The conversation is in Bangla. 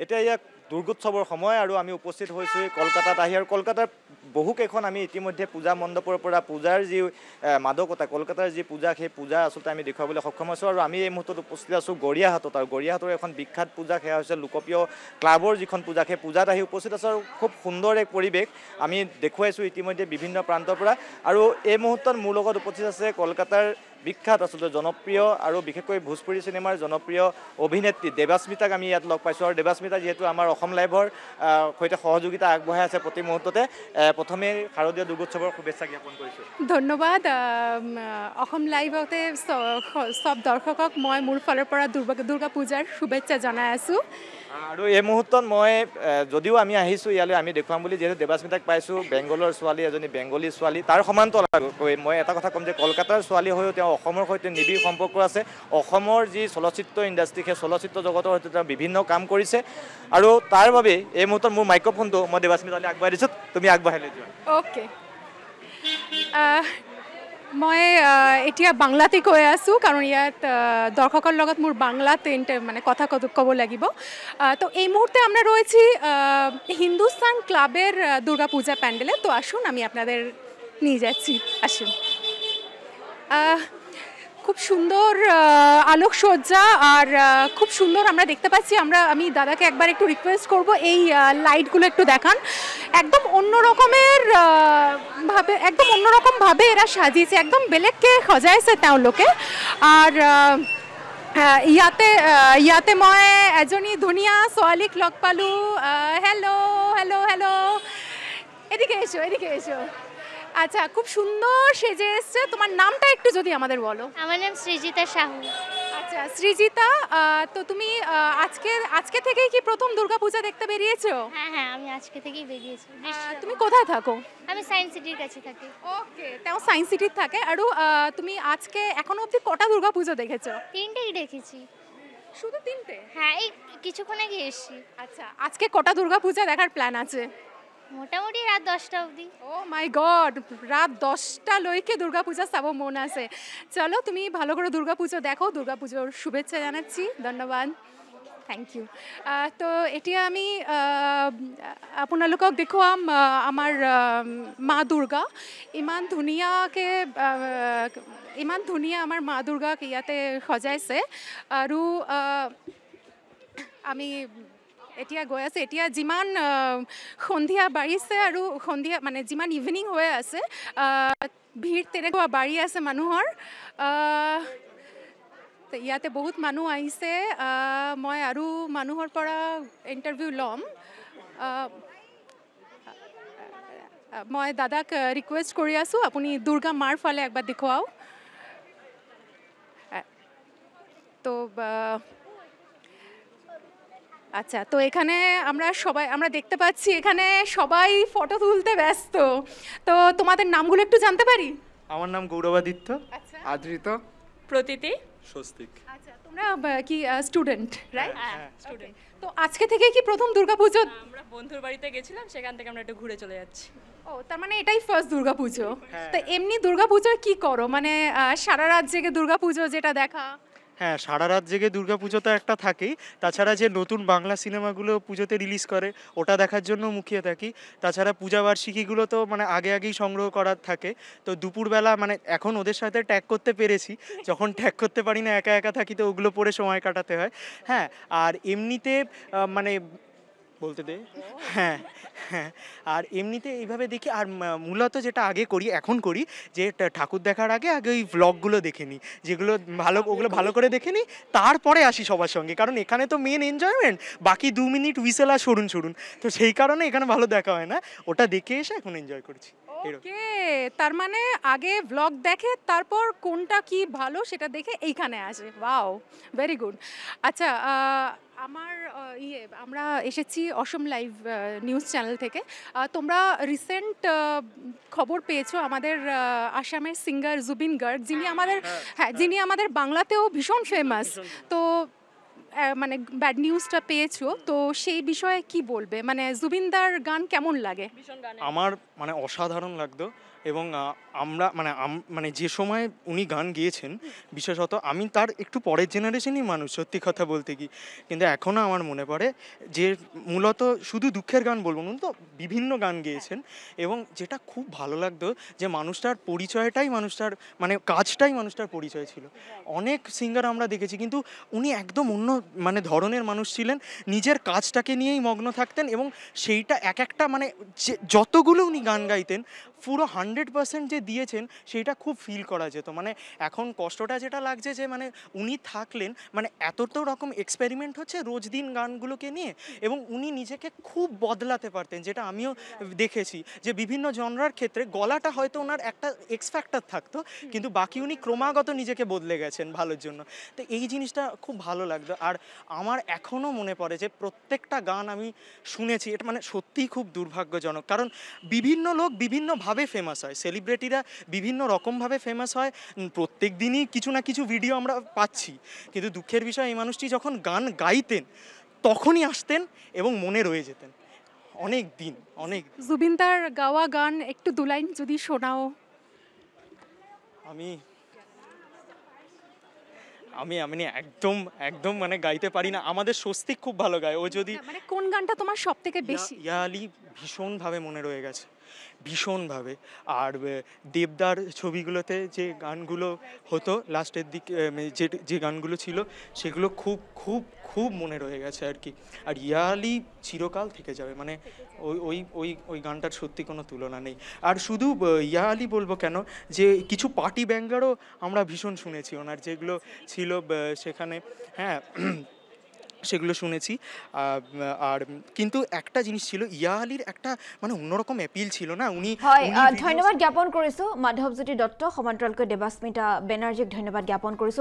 এতিয়া ইয়াক দুৰ্গোৎসৱৰ সময় আৰু আমি উপস্থিত হৈছোঁ কলকাতাত আহি আৰু কলকাতাৰ বহুকেইখন আমি ইতিমধ্যে পূজা মণ্ডপৰ পৰা পূজাৰ যি মাদকতা কলকাতাৰ যি পূজা সেই পূজা আচলতে আমি দেখুৱাবলৈ সক্ষম হৈছোঁ আৰু আমি এই মুহূৰ্তত উপস্থিত আছোঁ গড়িয়াহাটত আৰু গড়িয়াহাটৰ এখন বিখ্যাত পূজা সেয়া হৈছে লোকপ্ৰিয় ক্লাবৰ যিখন পূজা সেই পূজাত আহি উপস্থিত আছোঁ আৰু খুব সুন্দৰ এক পৰিৱেশ আমি দেখুৱাইছোঁ ইতিমধ্যে বিভিন্ন প্ৰান্তৰ পৰা আৰু এই মুহূৰ্তত মোৰ লগত উপস্থিত আছে কলকাতাৰ বিখ্যাত আচলতে জনপ্ৰিয় আৰু বিশেষকৈ ভোজপুৰী চিনেমাৰ জনপ্ৰিয় অভিনেত্ৰী দেৱাস্মিতাক আমি ইয়াত লগ পাইছোঁ আৰু দেৱাস্মিতা যিহেতু আমাৰ অসম লাইভৰ সৈতে সহযোগিতা আগবঢ়াই আছে প্ৰতি মুহূৰ্ততে প্ৰথমে শাৰদীয় দুৰ্গোৎসৱৰ শুভেচ্ছা জ্ঞাপন কৰিছোঁ। ধন্যবাদ। অসম লাইভতে সব দৰ্শকক মই মোৰ ফালৰ পৰা দুৰ্গা পূজাৰ শুভেচ্ছা জনাই আছোঁ। আৰু এই মুহূৰ্তত মই যদিও আমি আহিছোঁ ইয়ালৈ আমি দেখুৱাম বুলি যিহেতু দেৱাস্মিতাক পাইছোঁ বেংগলৰ ছোৱালী এজনী বেংগলী ছোৱালী তাৰ সমান্তৰালকৈ মই এটা কথা ক'ম যে কলকাতাৰ ছোৱালী হৈও তেওঁ অসমৰ সৈতে নিবিড় সম্পৰ্ক আছে। অসমৰ যি চলচ্চিত্ৰ ইণ্ডাষ্ট্ৰি সেই চলচ্চিত্ৰ জগতৰ সৈতে তেওঁ বিভিন্ন কাম কৰিছে আৰু তাৰ বাবে এই মুহূৰ্তত মোৰ মাইক্ৰফোনটো মই দেৱাস্মিতালৈ আগবঢ়াই দিছোঁ, তুমি আগবঢ়াই লৈ যোৱা। অ'কে, মই এতিয়া বাংলাতে কৈ আছোঁ কাৰণ ইয়াত দর্শকৰ লগত মোৰ বাংলাতে মানে কথা ক'ব লাগিব। তো এই মুহূর্তে আমরা রয়েছি হিন্দুস্তান ক্লাবের দুর্গা পূজা প্যান্ডেলে। তো আসুন আমি আপনাদের নিয়ে যাচ্ছি, আসুন। খুব সুন্দর আলোকসজ্জা আর খুব সুন্দর আমরা দেখতে পাচ্ছি। আমি দাদাকে একবার একটু রিকোয়েস্ট করব এই লাইটগুলো একটু দেখান। একদম অন্যরকমভাবে এরা সাজিয়েছে, একদম বেলেগকে সজাইছে তেওঁলোকে। আৰু ইয়াতে মই এজনী ধুনীয়া ছোৱালীক লগ পালোঁ। হেল্ল' হেল্ল' হেল্ল', এদিকে এসো। আচ্ছা, খুব সুন্দর সেজে এসছে। তোমার নামটা একটু যদি আমাদের বলো। আমার নাম সৃজিতা সাহু। আচ্ছা সৃজিতা, তো তুমি আজকে থেকেই কি প্রথম দুর্গা পূজা দেখতে বেরিয়েছো? হ্যাঁ, আমি আজকে থেকেই বেরিয়েছি। তুমি কোথায় থাকো? আমি সায়েন্স সিটির কাছে থাকি। ওকে, তাও সায়েন্স সিটির থাকে। আৰু তুমি আজকে এখনো অবধি কটা দুর্গা পূজা দেখেছো? তিনটেই দেখেছি। শুধু তিনটে? হ্যাঁ, এই কিছুক্ষণ আগে এসেছি। আচ্ছা, আজকে কটা দুর্গা পূজা দেখার প্ল্যান আছে? মোটামুটি রাত 10টা অবধি। ও মাই গড, রাত 10টা লৈকে দুর্গা পূজা চাব মন আছে। চলো, তুমি ভালো করে দুর্গা পুজো দেখো। দুর্গা পুজোর শুভেচ্ছা জানাচ্ছি। ধন্যবাদ, থেংক ইউ। তো এতিয়া আমি আপোনালোকক দেখুৱাম আমাৰ মা দুৰ্গা। ইমান ধুনীয়া আমাৰ মা দুৰ্গাক ইয়াতে সজাইছে। আৰু আমি এতিয়া গৈ আছে। এতিয়া যিমান সন্ধিয়া বাঢ়িছে আৰু সন্ধিয়া মানে যিমান ইভিনিং হৈ আছে ভিৰ তেনেকুৱা বাঢ়ি আছে মানুহৰ। ইয়াতে বহুত মানুহ আহিছে। মই আৰু মানুহৰ পৰা ইণ্টাৰভিউ ল'ম। মই দাদাক ৰিকুৱেষ্ট কৰি আছোঁ, আপুনি দুৰ্গা মাৰ ফালে একবাৰ দেখুৱাওক। তো আচ্ছা, তো এখানে আমরা দেখতে পাচ্ছি এখানে সবাই ফটো তুলতে ব্যস্ত। তো তোমাদের নামগুলো একটু জানতে পারি? আমার নাম গৌরবাদিত্য। আচ্ছা, আদৃত, প্রতীতি, স্বস্তিক। আচ্ছা, তোমরা কি স্টুডেন্ট, রাইট? হ্যাঁ, স্টুডেন্ট। তো আজকে থেকে কি প্রথম দুর্গাপুজো? আমরা বন্ধুর বাড়িতে গেছিলাম, সেখান থেকে আমরা একটু ঘুরে চলে যাচ্ছি। ও, তার মানে এটাই ফার্স্ট দুর্গাপুজো। তো এমনি দুর্গাপুজোয় কি করো, মানে সারা রাত জেগে দুর্গাপুজো যেটা দেখা? হ্যাঁ, সারা রাত জেগে দুর্গাপুজো তো একটা থাকেই। তাছাড়া যে নতুন বাংলা সিনেমাগুলো পুজোতে রিলিজ করে ওটা দেখার জন্য মুখিয়ে থাকি। তাছাড়া পূজাবার্ষিকীগুলো তো মানে আগেই সংগ্রহ করার থাকে। তো দুপুরবেলা মানে এখন ওদের সাথে ট্যাগ করতে পেরেছি, যখন ট্যাগ করতে পারি না একা থাকি তো ওগুলো পরে সময় কাটাতে হয়। হ্যাঁ, আর এমনিতে মানে বলতে দে। হ্যাঁ, আর এমনিতে এইভাবে দেখি। আর মূলত যেটা আগে করি, এখন করি, যে ঠাকুর দেখার আগে ওই ভ্লগগুলো দেখে নিই, যেগুলো ওগুলো ভালো করে দেখে নিই, তারপরে আসি সবার সঙ্গে। কারণ এখানে তো মেন এনজয়মেন্ট, বাকি 2 মিনিট হুইসেল আর সরুন। তো সেই কারণে এখানে ভালো দেখা হয় না, ওটা দেখে এসে এখন এনজয় করছি। ওকে, তার মানে আগে ব্লগ দেখে তারপর কোনটা কি ভালো সেটা দেখে এইখানে আসে। Wow, very good. আচ্ছা, আমরা এসেছি অসম লাইভ নিউজ চ্যানেল থেকে। তোমরা রিসেন্ট খবর পেয়েছো আমাদের আসামের সিঙ্গার জুবিন গার্গ, যিনি আমাদের বাংলাতেও ভীষণ ফেমাস। তো মানে ব্যাড নিউজটা পেয়েছো, তো সেই বিষয়ে কি বলবে? মানে জুবিনদার গান কেমন লাগে? আমার মানে অসাধারণ লাগতো। এবং আমরা মানে যে সময় উনি গান গেয়েছেন বিশেষত আমি তার একটু পরের জেনারেশনই মানুষ সত্যি কথা বলতে কি, কিন্তু এখনও আমার মনে পড়ে যে মূলত শুধু দুঃখের গান বলবো না, তো বিভিন্ন গান গেয়েছেন এবং যেটা খুব ভালো লাগতো যে মানুষটার পরিচয়টাই মানুষটার মানে কাজটাই মানুষটার পরিচয় ছিল। অনেক সিঙ্গার আমরা দেখেছি কিন্তু উনি একদম অন্য মানে ধরনের মানুষ ছিলেন, নিজের কাজটাকে নিয়েই মগ্ন থাকতেন এবং সেইটা এক একটা মানে যতগুলো উনি গান গাইতেন পুরো 100% যে দিয়েছেন সেইটা খুব ফিল করা যেত। মানে এখন কষ্টটা যেটা লাগছে যে মানে উনি থাকলেন মানে এতটা রকম এক্সপেরিমেন্ট হচ্ছে রোজ দিন গানগুলোকে নিয়ে, এবং উনি নিজেকে খুব বদলাতে পারতেন, যেটা আমিও দেখেছি যে বিভিন্ন জনরার ক্ষেত্রে গলাটা হয়তো ওনার একটা এক্স ফ্যাক্টর থাকতো কিন্তু বাকি উনি ক্রমাগত নিজেকে বদলে গেছেন ভালোর জন্য। তো এই জিনিসটা খুব ভালো লাগতো। আর আমার এখনও মনে পড়ে যে প্রত্যেকটা গান আমি শুনেছি, এটা মানে সত্যিই খুব দুর্ভাগ্যজনক, কারণ বিভিন্ন লোক বিভিন্নভাবে ফেমাস হয়, সেলিব্রিটিরা বিভিন্ন রকমভাবে ফেমাস হয়, প্রত্যেক দিনই কিছু না কিছু ভিডিও আমরা পাচ্ছি, কিন্তু দুঃখের বিষয় এই মানুষটি যখন গান গাইতেন তখনই আসতেন এবং মনে রয়ে যেতেন অনেক দিন অনেক। জুবিনদার গাওয়া গান একটু দু লাইন যদি শোনাও। আমি আমি আমি একদম একদম মানে গাইতে পারি না। আমাদের স্বস্তিক খুব ভালো গায়, ও যদি মানে কোন গানটা তোমার সব থেকে বেশি? ইয়া আলী ভীষণভাবে মনে রয়ে গেছে, ভীষণভাবে। আর দেবদার ছবিগুলোতে যে গানগুলো হতো লাস্টের দিকে যে গানগুলো ছিল সেগুলো খুব খুব খুব মনে রয়ে গেছে আর কি। আর ইয়া আলী চিরকাল থেকে যাবে, মানে ওই ওই ওই ওই গানটার সত্যি কোনো তুলনা নেই। আর শুধু ইয়া আলী বলবো কেন, যে কিছু পার্টি ব্যাঙ্গারও আমরা ভীষণ শুনেছি ওনার, যেগুলো ছিল সেখানে, হ্যাঁ সেগুলো শুনেছি। আর কিন্তু একটা জিনিস ছিল, ইয়া আলীর একটা মানে অন্যরকম অ্যাপিল ছিল না, উনি হয় ধন্যবাদ জ্ঞাপন কৰিছোঁ মাধৱজ্যোতি দত্ত, সমান্তৰালকৈ দেৱাস্মিতা বেনাৰ্জীক ধন্যবাদ জ্ঞাপন কৰিছোঁ।